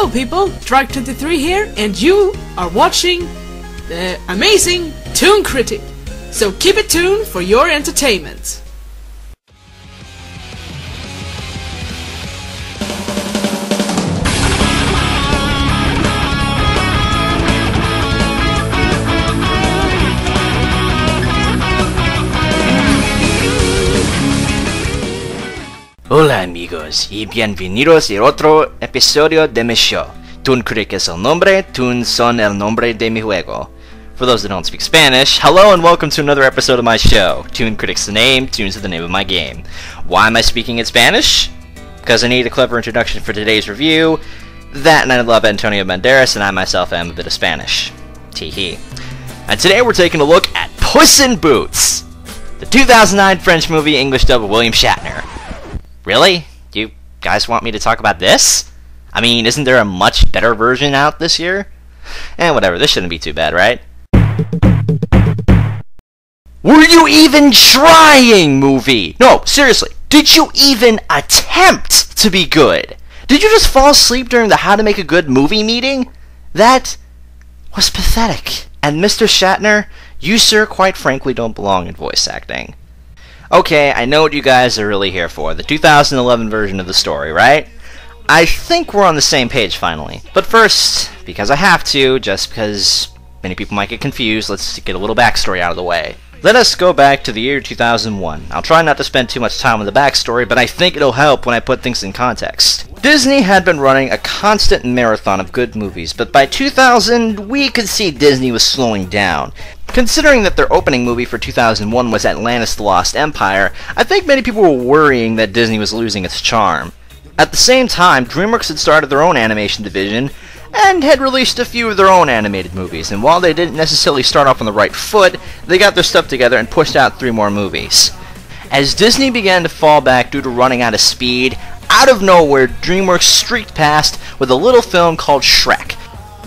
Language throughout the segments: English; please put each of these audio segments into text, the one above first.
Hello people, Drag23 here, and you are watching the amazing Toon Kritic. So keep it tuned for your entertainment. Hola amigos y bienvenidos a otro episodio de mi show. Toon Kritic es el nombre, Toon son el nombre de mi juego. For those that don't speak Spanish, hello and welcome to another episode of my show. Toon Kritic's the name, Toon's the name of my game. Why am I speaking in Spanish? Because I need a clever introduction for today's review. That and I love Antonio Banderas, and I myself am a bit of Spanish. Tee-hee. And today we're taking a look at Puss in Boots, the 2009 French movie English dub of William Shatner. Really? You guys want me to talk about this? I mean, isn't there a much better version out this year? Whatever, this shouldn't be too bad, right? Were you even trying, movie? No, seriously, did you even attempt to be good? Did you just fall asleep during the How to Make a Good Movie meeting? That was pathetic. And Mr. Shatner, you sir quite frankly don't belong in voice acting. Okay, I know what you guys are really here for, the 2011 version of the story, right? I think we're on the same page finally. But first, because I have to, just because many people might get confused, let's get a little backstory out of the way. Let us go back to the year 2001. I'll try not to spend too much time on the backstory, but I think it'll help when I put things in context. Disney had been running a constant marathon of good movies, but by 2000, we could see Disney was slowing down. Considering that their opening movie for 2001 was Atlantis the Lost Empire, I think many people were worrying that Disney was losing its charm. At the same time, DreamWorks had started their own animation division, and had released a few of their own animated movies, and while they didn't necessarily start off on the right foot, they got their stuff together and pushed out 3 more movies. As Disney began to fall back due to running out of speed, out of nowhere, DreamWorks streaked past with a little film called Shrek,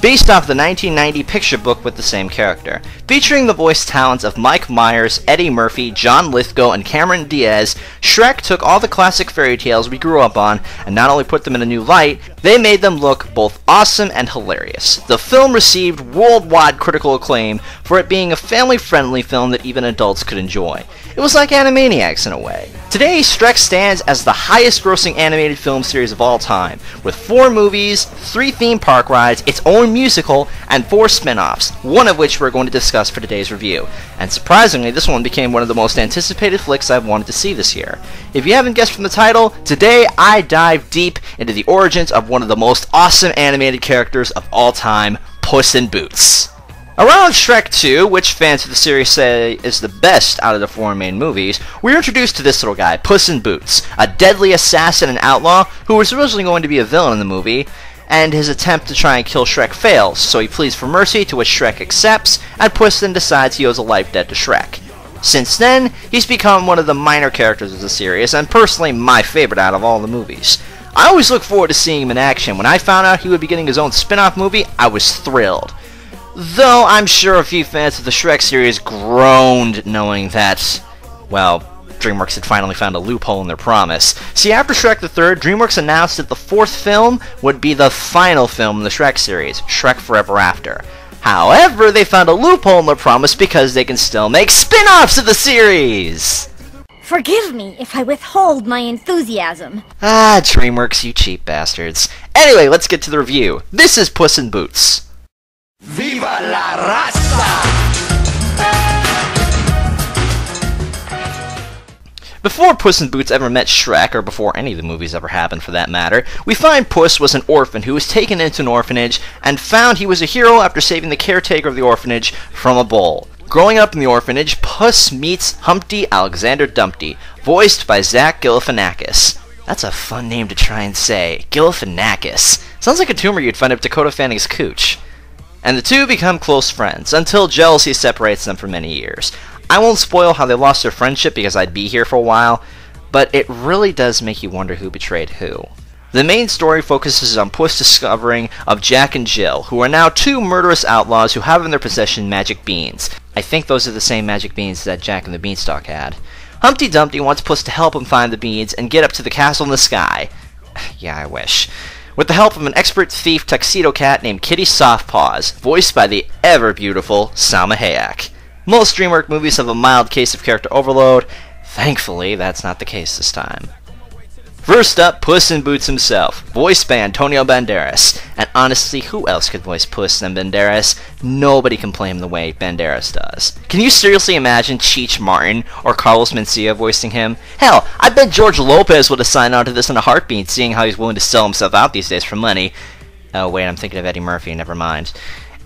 based off the 1990 picture book with the same character. Featuring the voice talents of Mike Myers, Eddie Murphy, John Lithgow, and Cameron Diaz, Shrek took all the classic fairy tales we grew up on and not only put them in a new light, they made them look both awesome and hilarious. The film received worldwide critical acclaim for it being a family-friendly film that even adults could enjoy. It was like Animaniacs in a way. Today, Shrek stands as the highest-grossing animated film series of all time, with 4 movies, 3 theme park rides, its own musical, and 4 spin-offs, one of which we're going to discuss for today's review. And surprisingly, this one became one of the most anticipated flicks I've wanted to see this year. If you haven't guessed from the title, today I dive deep into the origins of one of the most awesome animated characters of all time, Puss in Boots. Around Shrek 2, which fans of the series say is the best out of the 4 main movies, we are introduced to this little guy, Puss in Boots, a deadly assassin and outlaw who was originally going to be a villain in the movie, and his attempt to try and kill Shrek fails, so he pleads for mercy, to which Shrek accepts, and Puss then decides he owes a life debt to Shrek. Since then, he's become one of the minor characters of the series, and personally my favorite out of all the movies. I always look forward to seeing him in action. When I found out he would be getting his own spin-off movie, I was thrilled. Though I'm sure a few fans of the Shrek series groaned knowing that, well, DreamWorks had finally found a loophole in their promise. See, after Shrek the Third, DreamWorks announced that the 4th film would be the final film in the Shrek series, Shrek Forever After. However, they found a loophole in their promise because they can still make spin-offs of the series! Forgive me if I withhold my enthusiasm. Ah, DreamWorks, you cheap bastards. Anyway, let's get to the review. This is Puss in Boots. ¡Viva la raza! Before Puss in Boots ever met Shrek, or before any of the movies ever happened for that matter, we find Puss was an orphan who was taken into an orphanage and found he was a hero after saving the caretaker of the orphanage from a bull. Growing up in the orphanage, Puss meets Humpty Alexander Dumpty, voiced by Zach Galifianakis. That's a fun name to try and say, Galifianakis. Sounds like a tumor you'd find up Dakota Fanning's cooch. And the two become close friends, until jealousy separates them for many years. I won't spoil how they lost their friendship because I'd be here for a while, but it really does make you wonder who betrayed who. The main story focuses on Puss' discovering of Jack and Jill, who are now 2 murderous outlaws who have in their possession magic beans. I think those are the same magic beans that Jack and the Beanstalk had. Humpty Dumpty wants Puss to help him find the beans and get up to the castle in the sky. Yeah, I wish. with the help of an expert thief tuxedo cat named Kitty Softpaws, voiced by the ever-beautiful Salma Hayek. Most DreamWorks movies have a mild case of character overload. Thankfully, that's not the case this time. First up, Puss in Boots himself, voiced by Antonio Banderas. And honestly, who else could voice Puss than Banderas? Nobody can play him the way Banderas does. Can you seriously imagine Cheech Martin or Carlos Mencia voicing him? Hell, I bet George Lopez would have signed on to this in a heartbeat, seeing how he's willing to sell himself out these days for money. Oh wait, I'm thinking of Eddie Murphy, never mind.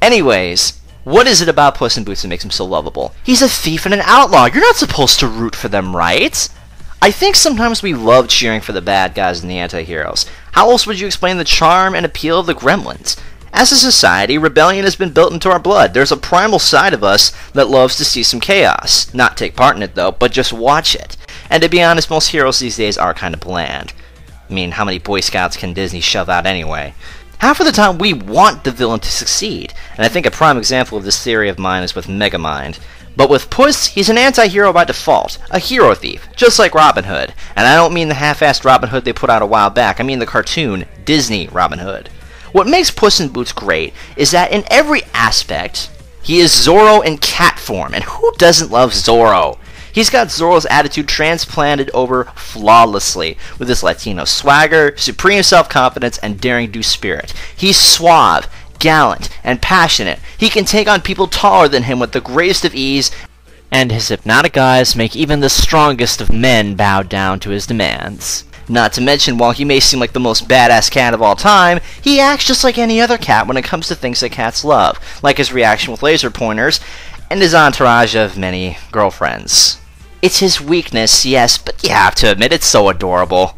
Anyways, what is it about Puss in Boots that makes him so lovable? He's a thief and an outlaw. You're not supposed to root for them, right? I think sometimes we love cheering for the bad guys and the anti-heroes. How else would you explain the charm and appeal of the Gremlins? As a society, rebellion has been built into our blood. There's a primal side of us that loves to see some chaos. Not take part in it though, but just watch it. And to be honest, most heroes these days are kind of bland. I mean, how many Boy Scouts can Disney shove out anyway? Half of the time we want the villain to succeed, and I think a prime example of this theory of mine is with Megamind. But with Puss, he's an anti-hero by default, a hero thief, just like Robin Hood. And I don't mean the half-assed Robin Hood they put out a while back, I mean the cartoon, Disney Robin Hood. What makes Puss in Boots great is that in every aspect, he is Zorro in cat form, and who doesn't love Zorro? He's got Zorro's attitude transplanted over flawlessly, with his Latino swagger, supreme self-confidence, and daring-do spirit. He's suave, gallant, and passionate. He can take on people taller than him with the greatest of ease, and his hypnotic eyes make even the strongest of men bow down to his demands. Not to mention, while he may seem like the most badass cat of all time, he acts just like any other cat when it comes to things that cats love, like his reaction with laser pointers, and his entourage of many girlfriends. It's his weakness, yes, but you have to admit it's so adorable.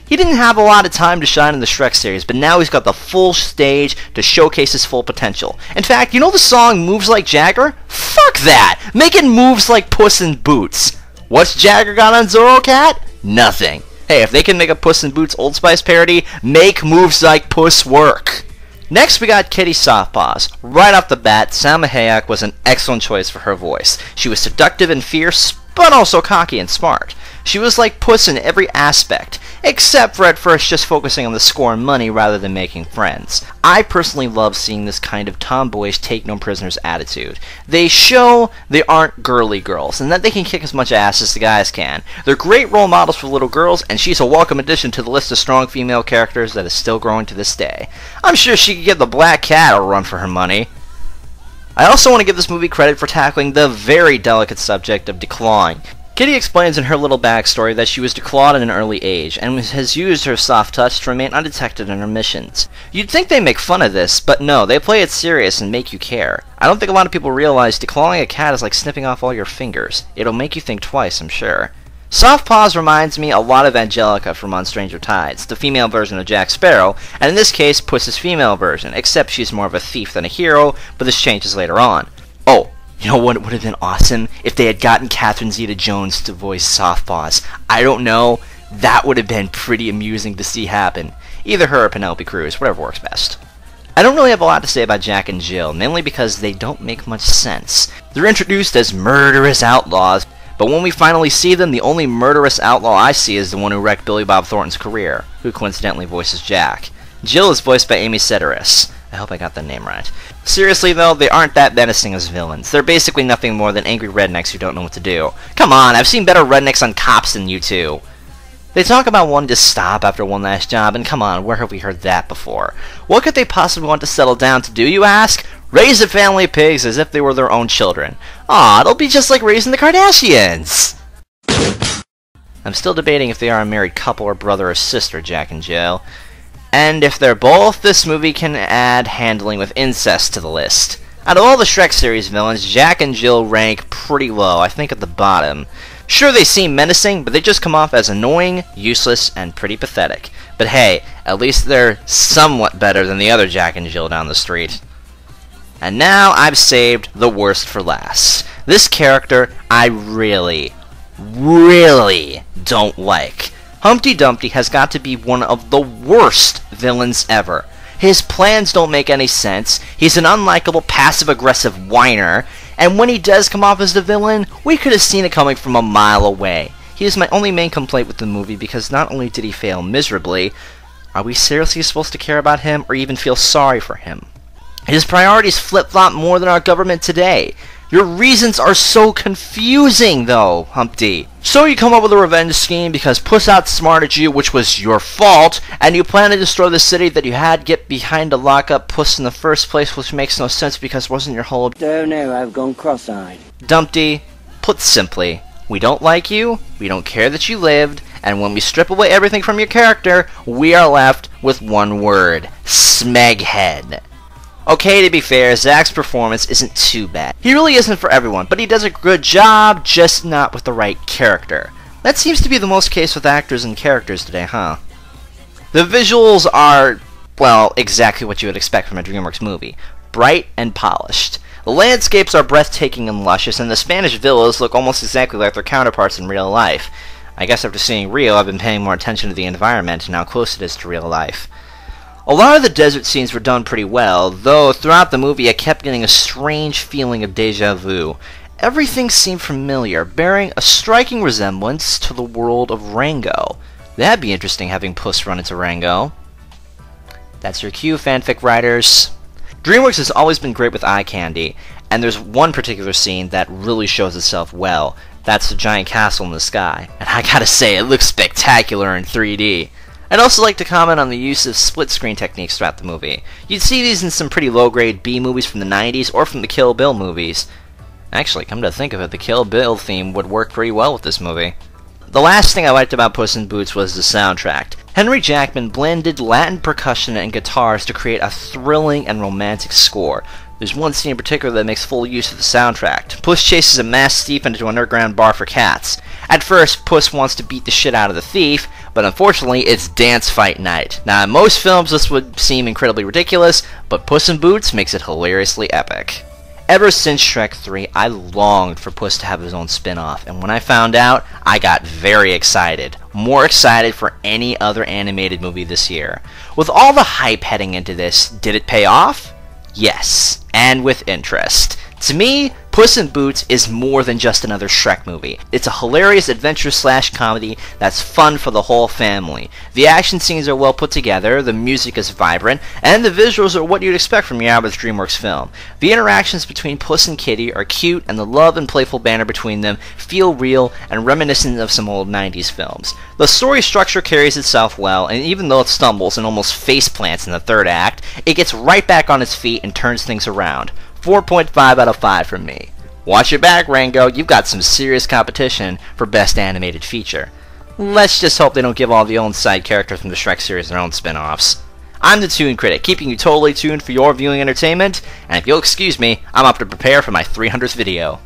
He didn't have a lot of time to shine in the Shrek series, but now he's got the full stage to showcase his full potential. In fact, you know the song Moves Like Jagger? Fuck that! Make it Moves Like Puss in Boots. What's Jagger got on Zorro Cat? Nothing. Hey, if they can make a Puss in Boots Old Spice parody, make Moves Like Puss work. Next we got Kitty Softpaws. Right off the bat, Salma Hayek was an excellent choice for her voice. She was seductive and fierce, but also cocky and smart. She was like Puss in every aspect, except for at first just focusing on the score and money rather than making friends. I personally love seeing this kind of tomboyish take-no-prisoners attitude. They show they aren't girly girls, and that they can kick as much ass as the guys can. They're great role models for little girls, and she's a welcome addition to the list of strong female characters that is still growing to this day. I'm sure she could give the Black Cat a run for her money. I also want to give this movie credit for tackling the very delicate subject of declawing. Kitty explains in her little backstory that she was declawed at an early age, and has used her soft touch to remain undetected in her missions. You'd think they make fun of this, but no, they play it serious and make you care. I don't think a lot of people realize declawing a cat is like snipping off all your fingers. It'll make you think twice, I'm sure. Softpaws reminds me a lot of Angelica from On Stranger Tides, the female version of Jack Sparrow, and in this case, Puss's female version, except she's more of a thief than a hero, but this changes later on. Oh, you know what would have been awesome? If they had gotten Catherine Zeta-Jones to voice Softpaws. I don't know, that would have been pretty amusing to see happen. Either her or Penelope Cruz, whatever works best. I don't really have a lot to say about Jack and Jill, mainly because they don't make much sense. They're introduced as murderous outlaws, but when we finally see them, the only murderous outlaw I see is the one who wrecked Billy Bob Thornton's career, who coincidentally voices Jack. Jill is voiced by Amy Sedaris. I hope I got the name right. Seriously though, they aren't that menacing as villains. They're basically nothing more than angry rednecks who don't know what to do. Come on, I've seen better rednecks on Cops than you two. They talk about wanting to stop after one last job, and come on, where have we heard that before? What could they possibly want to settle down to do, you ask? Raise a family of pigs as if they were their own children. Aw, it'll be just like raising the Kardashians! I'm still debating if they are a married couple or brother or sister, Jack and Jill. And if they're both, this movie can add handling with incest to the list. Out of all the Shrek series villains, Jack and Jill rank pretty low, I think at the bottom. Sure, they seem menacing, but they just come off as annoying, useless, and pretty pathetic. But hey, at least they're somewhat better than the other Jack and Jill down the street. And now I've saved the worst for last. This character I really don't like. Humpty Dumpty has got to be one of the worst villains ever. His plans don't make any sense, he's an unlikable passive-aggressive whiner, and when he does come off as the villain, we could have seen it coming from a mile away. He is my only main complaint with the movie because not only did he fail miserably, Are we seriously supposed to care about him or even feel sorry for him? His priorities flip-flop more than our government today. Your reasons are so confusing, though, Humpty. So you come up with a revenge scheme because Puss outsmarted you, which was your fault, and you plan to destroy the city that you had get behind to lock up Puss in the first place, which makes no sense because it wasn't your whole... Oh no, I've gone cross-eyed. Dumpty, put simply, we don't like you, we don't care that you lived, and when we strip away everything from your character, we are left with one word: Smeghead. Okay, to be fair, Zach's performance isn't too bad. He really isn't for everyone, but he does a good job, just not with the right character. That seems to be the most case with actors and characters today, huh? The visuals are, well, exactly what you would expect from a DreamWorks movie. Bright and polished. The landscapes are breathtaking and luscious, and the Spanish villas look almost exactly like their counterparts in real life. I guess after seeing Rio, I've been paying more attention to the environment and how close it is to real life. A lot of the desert scenes were done pretty well, though throughout the movie I kept getting a strange feeling of deja vu. Everything seemed familiar, bearing a striking resemblance to the world of Rango. That'd be interesting, having Puss run into Rango. That's your cue, fanfic writers. DreamWorks has always been great with eye candy, and there's one particular scene that really shows itself well. That's the giant castle in the sky, and I gotta say, it looks spectacular in 3D. I'd also like to comment on the use of split-screen techniques throughout the movie. You'd see these in some pretty low-grade B movies from the 90s or from the Kill Bill movies. Actually, come to think of it, the Kill Bill theme would work pretty well with this movie. The last thing I liked about Puss in Boots was the soundtrack. Henry Jackman blended Latin percussion and guitars to create a thrilling and romantic score. There's one scene in particular that makes full use of the soundtrack. Puss chases a masked thief into an underground bar for cats. At first, Puss wants to beat the shit out of the thief, but unfortunately, it's dance fight night. Now, in most films, this would seem incredibly ridiculous, but Puss in Boots makes it hilariously epic. Ever since Shrek 3, I longed for Puss to have his own spin-off, and when I found out, I got very excited. More excited for any other animated movie this year. With all the hype heading into this, did it pay off? Yes, and with interest. To me, Puss in Boots is more than just another Shrek movie. It's a hilarious adventure/comedy that's fun for the whole family. The action scenes are well put together, the music is vibrant, and the visuals are what you'd expect from your average DreamWorks film. The interactions between Puss and Kitty are cute, and the love and playful banter between them feel real and reminiscent of some old 90s films. The story structure carries itself well, and even though it stumbles and almost face plants in the third act, it gets right back on its feet and turns things around. 4.5 out of 5 from me. Watch your back, Rango. You've got some serious competition for Best Animated Feature. Let's just hope they don't give all the old side characters from the Shrek series their own spin-offs. I'm the Toon Critic, keeping you totally tuned for your viewing entertainment, and if you'll excuse me, I'm up to prepare for my 300th video.